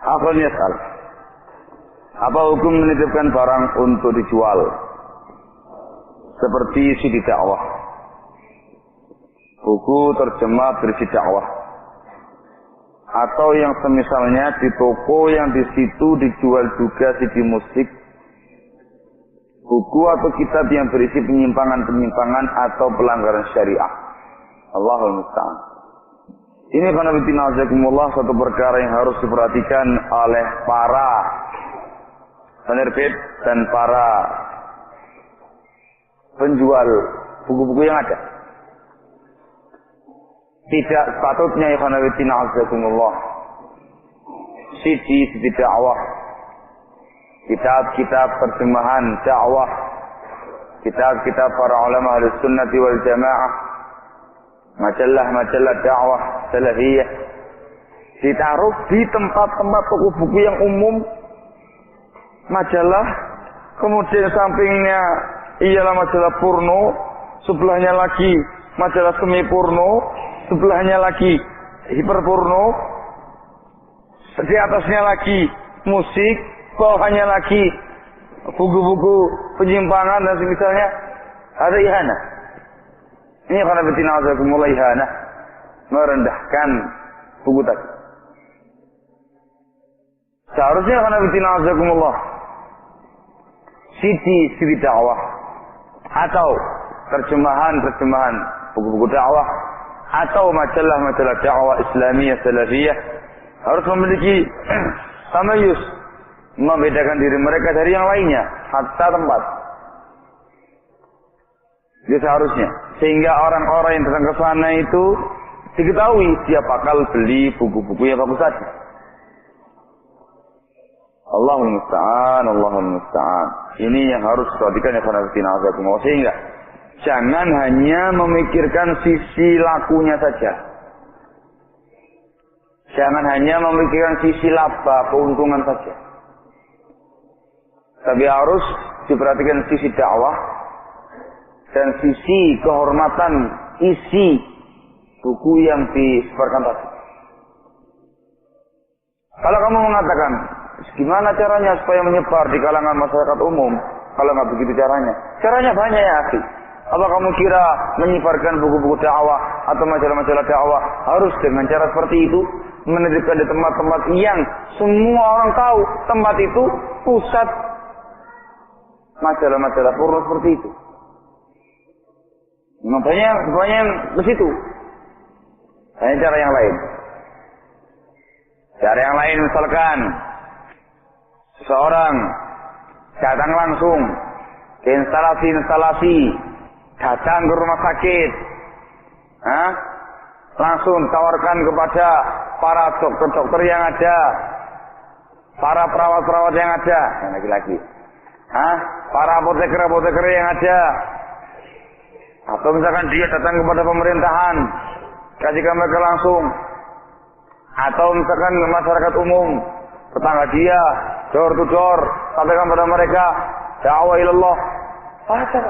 Akhun yas'al. Apa hukum menitipkan barang untuk dijual? Seperti CD dakwah. Buku terjemah berisi dakwah. Atau yang semisalnya di toko yang di situ dijual juga CD musik. Buku atau kitab yang berisi penyimpangan-penyimpangan atau pelanggaran syariah. Allahul musta'an. Ini khanafiddin suatu perkara yang harus diperhatikan oleh para penerbit dan para penjual buku-buku yang ada. Tidak sepatutnya ya khanafiddin CD dakwah, kitab-kitab terjemahan dakwah, kitab-kitab para ulama Ahlus Sunnah wal Jamaah, majalah-majalah dakwah salafiyah ditaruh di tempat-tempat toko buku yang umum, majalah, kemudian sampingnya ialah majalah porno, sebelahnya lagi majalah semi porno, sebelahnya lagi hiperporno, di atasnya lagi musik, bawahnya lagi buku-buku penyimpangan dan semisalnya. Ada ihana. Ini karena betina azakumullah ihana, merendahkan buku tadi. Seharusnya karena betina azakumullah CD dakwah atau terjemahan buku-buku dakwah atau majalah-majalah dakwah Islamiyah salafiyah harus memiliki tamayus, membedakan diri mereka dari yang lainnya, hatta tempat. Jadi seharusnya sehingga orang-orang yang datang ke sana itu diketahui dia bakal beli buku-buku yang bagus saja. Allahul musta'an. Ini yang harus diperhatikan ya khanafiddin. Sehingga jangan hanya memikirkan sisi lakunya saja. Jangan hanya memikirkan sisi laba, keuntungan saja. Tapi harus diperhatikan sisi dakwah dan sisi kehormatan isi buku yang disebarkan tadi. Kalau kamu mengatakan, gimana caranya supaya menyebar di kalangan masyarakat umum? Kalau nggak begitu caranya. Caranya banyak ya, akhi. Apa kamu kira menyebarkan buku-buku dakwah atau majalah-majalah dakwah harus dengan cara seperti itu? Menitipkan di tempat-tempat yang semua orang tahu tempat itu pusat majalah-majalah porno seperti itu. Banyak ke situ. Hanya cara yang lain. Cara yang lain misalkan seseorang datang langsung ke instalasi, datang ke rumah sakit, langsung tawarkan kepada para dokter-dokter yang ada, para perawat-perawat yang ada, lagi-lagi, para apoteker-apoteker yang ada, atau misalkan dia datang kepada pemerintahan, kasihkan mereka langsung, atau misalkan masyarakat umum, tetangga dia, door to door, sampaikan pada mereka dakwah ilallah, baca.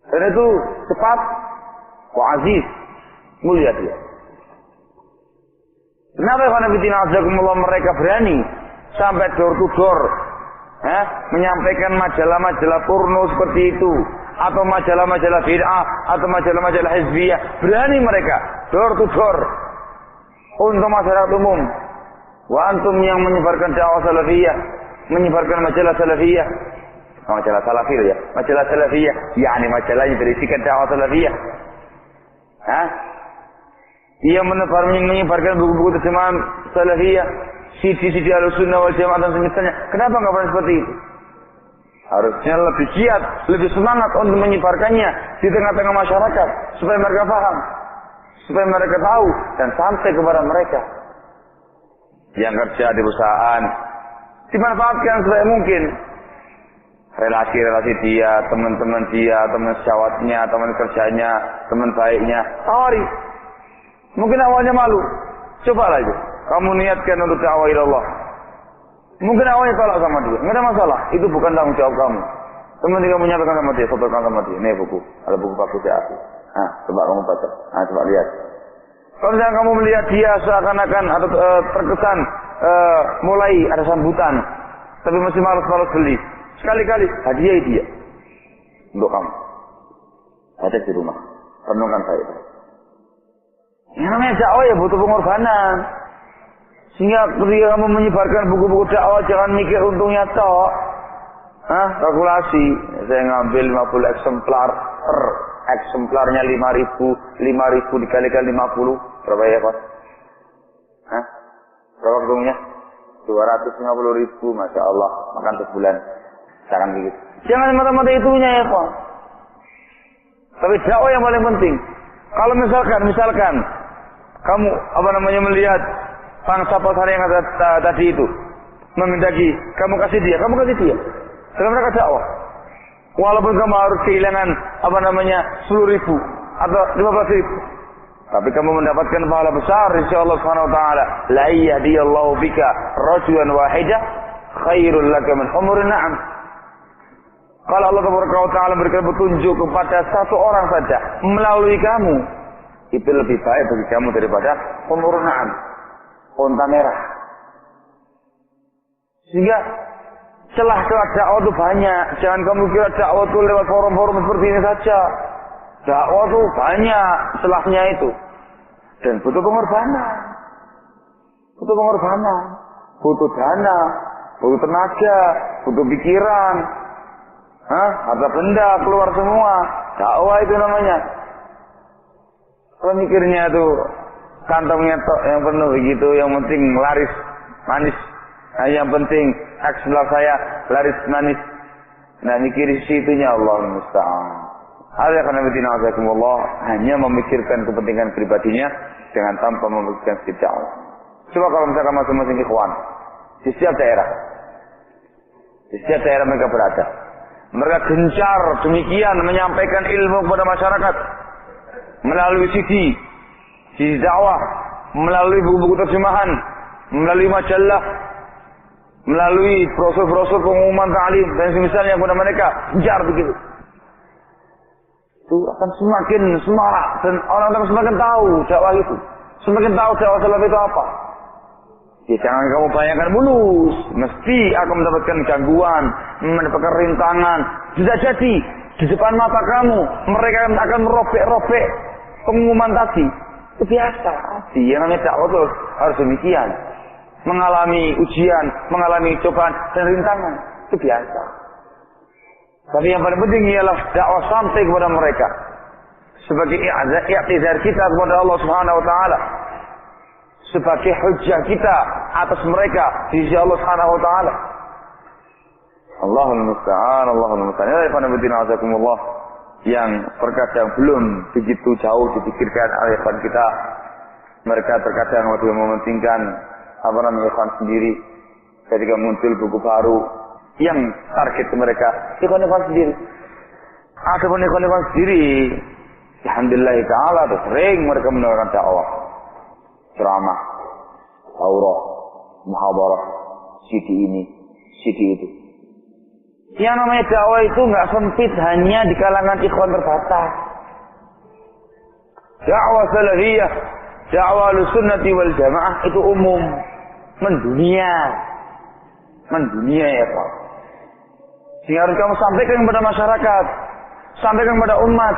Dan itu cepat, aziz, mulia dia. Kenapa mereka berani sampai door to door, menyampaikan majalah-majalah porno seperti itu, atau majalah-majalah bid'ah, atau majalah-majalah hizbiyah, berani mereka door to door untuk masyarakat umum. Wa antum yang menyebarkan dakwah salafiyah, menyebarkan majalah salafiyah, majalah salafiyah ya, majalah salafiyah, yakni majalah yang berisikan dakwah salafiyah. Dia menyebarkan buku-buku terjemahan salafiyah, CD Ahlus Sunnah wal Jamaah dan semisalnya. Kenapa enggak pernah seperti itu? Harusnya lebih giat, lebih semangat untuk menyebarkannya di tengah-tengah masyarakat supaya mereka paham, supaya mereka tahu dan sampai kepada mereka. Yang kerja di perusahaan dimanfaatkan sebaya mungkin. Relasi-relasi dia, teman-teman dia, teman sejawatnya, teman kerjanya, teman baiknya, tawari. Mungkin awalnya malu, cobalah itu. Kamu niatkan untuk dakwah ilallah. Mungkin awalnya tolak sama dia, nggak ada masalah. Itu bukan tanggung jawab kamu. Teman kamu menyampaikan sama dia, fotokan sama dia. Ini buku, ada buku bagus ya aku. Coba kamu baca. Coba lihat. Kalau misalnya kamu melihat dia seakan-akan atau terkesan mulai ada sambutan, tapi masih malas-malas beli, sekali-kali hadiah dia untuk kamu. Ada di rumah, renungkan saya. Yang namanya dakwah ya butuh pengorbanan. Sehingga ketika kamu menyebarkan buku-buku dakwah, jangan mikir untungnya tok. Kalkulasi, saya ngambil 50 eksemplar, per eksemplarnya 5.000 dikalikan 50, berapa ya Pak? Berapa untungnya? 250.000, Masya Allah, makan sebulan. Jangan begitu. Jangan mata-mata itunya ya Pak. Tapi dakwah yang paling penting. Kalau misalkan kamu melihat pangsa pasar yang ada tadi itu memindaki, kamu kasih dia. Dalam rangka dakwah. Walaupun kamu harus kehilangan 10.000 atau 15.000, tapi kamu mendapatkan pahala besar insyaallah Subhanahu wa taala. La yahdiyallahu bika rajulan wahida khairul laka min humurin na'am. Kalau Allah Taala memberikan petunjuk kepada satu orang saja melalui kamu, itu lebih baik bagi kamu daripada humurun na'am, unta merah. Sehingga celah-celah dakwah itu banyak. Jangan kamu kira dakwah itu lewat forum-forum seperti ini saja. Dakwah itu banyak celahnya itu. Dan butuh pengorbanan. Butuh dana, butuh tenaga, butuh pikiran. Harta benda keluar semua. Dakwah itu namanya. Kalau mikirnya tuh kantongnya tok yang penuh begitu, yang penting laris manis. Yang penting sebelah saya laris manis. Nah, mikir situnya Allah musta'an. Hal karena Allah hanya memikirkan kepentingan pribadinya dengan tanpa memikirkan dakwah. Coba kalau misalkan masing-masing ikhwan di setiap daerah mereka berada, mereka gencar demikian menyampaikan ilmu kepada masyarakat melalui CD dakwah, melalui buku-buku terjemahan, melalui majalah, melalui brosur-brosur pengumuman ta'lim dan semisalnya kepada mereka, gencar begitu. Itu akan semakin semarak dan orang-orang semakin tahu dakwah itu, semakin tahu dakwah salaf itu apa. Ya, jangan kamu bayangkan mulus, mesti akan mendapatkan gangguan, mendapatkan rintangan. Bisa jadi di depan mata kamu mereka akan merobek-robek pengumuman tadi. Itu biasa. Yang namanya dakwah itu harus demikian. Mengalami ujian, mengalami cobaan dan rintangan. Itu biasa. Tapi yang paling penting ialah dakwah sampai kepada mereka. Sebagai i'tizar kita kepada Allah Subhanahu wa taala. Sebagai hujjah kita atas mereka di sisi Allah Subhanahu wa taala. Allahul musta'an, Allahul musta'an. Ya ikhwan azakumullah, yang terkadang belum begitu jauh dipikirkan oleh ikhwan kita. Mereka terkadang lebih mementingkan ikhwan sendiri. Ketika muncul buku baru yang target mereka ikhwan sendiri. Ada pun ikhwan sendiri, alhamdulillah taala sering mereka menawarkan dakwah, ceramah, daurah, muhadarah, CD ini, CD itu. Yang namanya dakwah itu nggak sempit hanya di kalangan ikhwan terbatas. Dakwah salafiyah, dakwah sunnati wal jamaah itu umum, mendunia ya Pak. Sehingga harus kamu sampaikan kepada masyarakat, sampaikan kepada umat,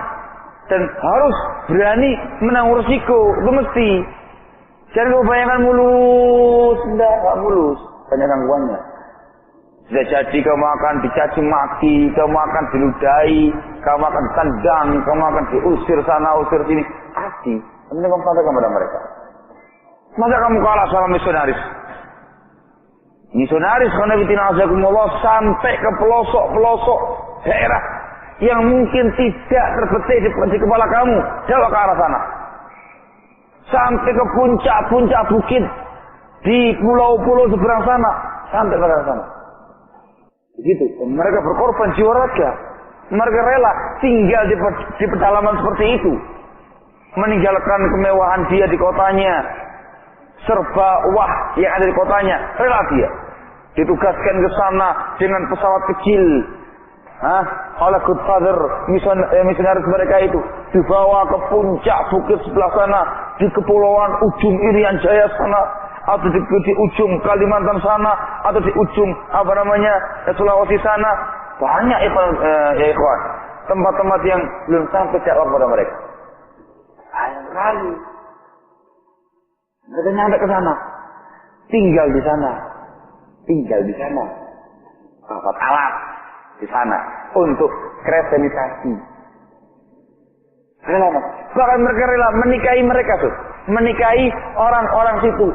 dan harus berani menanggung risiko, itu mesti. Jangan kamu bayangkan mulus, enggak mulus, banyak gangguannya. Sudah jadi kamu akan dicaci maki, kamu akan diludahi, kamu akan ditendang, kamu akan diusir sana, usir sini. Pasti, ini kamu sampaikan kepada mereka. Masa kamu kalah sama misionaris? Misionaris karena Allah sampai ke pelosok-pelosok daerah yang mungkin tidak terbetik di kepala kamu, jauh ke arah sana. Sampai ke puncak-puncak bukit di pulau-pulau seberang sana, sampai ke arah sana. Begitu. Mereka berkorban jiwa raga. Mereka rela tinggal di pedalaman seperti itu, meninggalkan kemewahan dia di kotanya, serba wah yang ada di kotanya, rela dia ditugaskan ke sana dengan pesawat kecil, oleh Godfather misionaris mereka itu dibawa ke puncak bukit sebelah sana, di kepulauan ujung Irian Jaya sana, atau di ujung Kalimantan sana, atau di ujung Sulawesi sana. Banyak ya ikhwan, tempat-tempat yang belum sampai dakwah kepada mereka. Banyak sekali. Mereka nyampe ke sana, tinggal di sana, dapat alat di sana untuk kristenisasi. Rela, bahkan mereka rela menikahi mereka tuh, menikahi orang-orang situ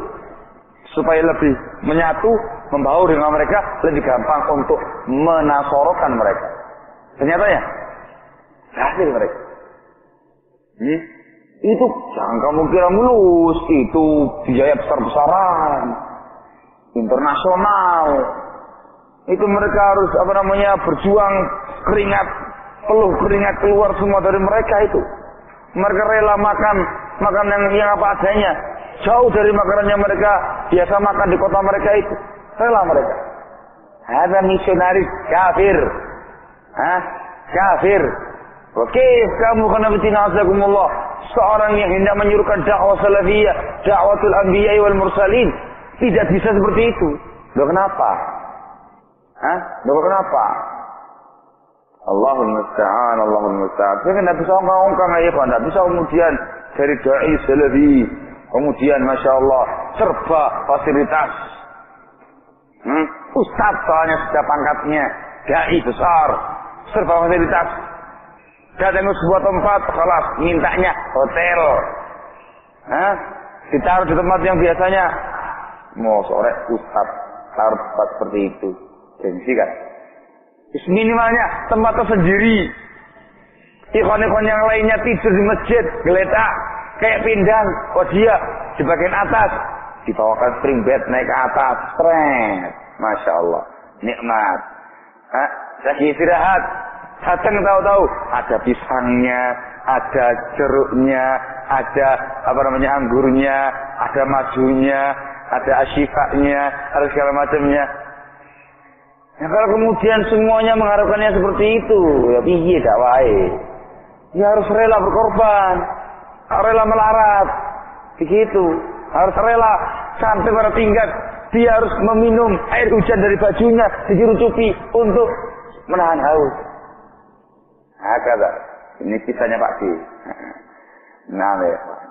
supaya lebih menyatu, membaur dengan mereka, lebih gampang untuk menasorokan mereka. Ternyata ya berhasil mereka. Itu jangan kamu kira mulus, itu biaya besar-besaran, internasional. Itu mereka harus berjuang, peluh keringat keluar semua dari mereka itu. Mereka rela makan yang apa adanya, jauh dari makanannya mereka biasa makan di kota mereka itu. Rela mereka. Ada misionaris kafir. Kafir. Oke, kamu kena betina seorang yang hendak menyuruhkan dakwah salafiyah, dakwatul anbiya wal mursalin, tidak bisa seperti itu. Loh kenapa? Kenapa? Allahul musta'an. Saya tidak bisa ongkang ya, tidak bisa kemudian dari dai salafi, kemudian masya Allah serba fasilitas. Ustaz soalnya sudah pangkatnya, dai besar, serba fasilitas. Datang ke sebuah tempat, kelas mintanya hotel. Ditaruh di tempat yang biasanya mau sore ustaz taruh tempat seperti itu. Gengsi kan? Minimalnya tempat tersendiri. Ikhwan-ikhwan yang lainnya tidur di masjid, geletak kayak pindang. Oh dia di bagian atas, dibawakan spring bed naik ke atas, stres. Masya Allah, nikmat. Lagi istirahat, datang tahu-tahu ada pisangnya, ada jeruknya, ada anggurnya, ada majunya, ada asyifanya, ada segala macamnya. Nah, kalau kemudian semuanya mengharapkannya seperti itu, ya piye dakwah? Ya harus rela berkorban, harus rela melarat, begitu. Harus rela sampai pada tingkat dia harus meminum air hujan dari bajunya, dicuci untuk menahan haus. Kata ini kisahnya Pak Di. Nah,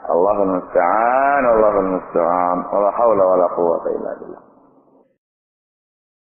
Allahul musta'an, Allahul musta'an, wala haula wala quwwata illa billah.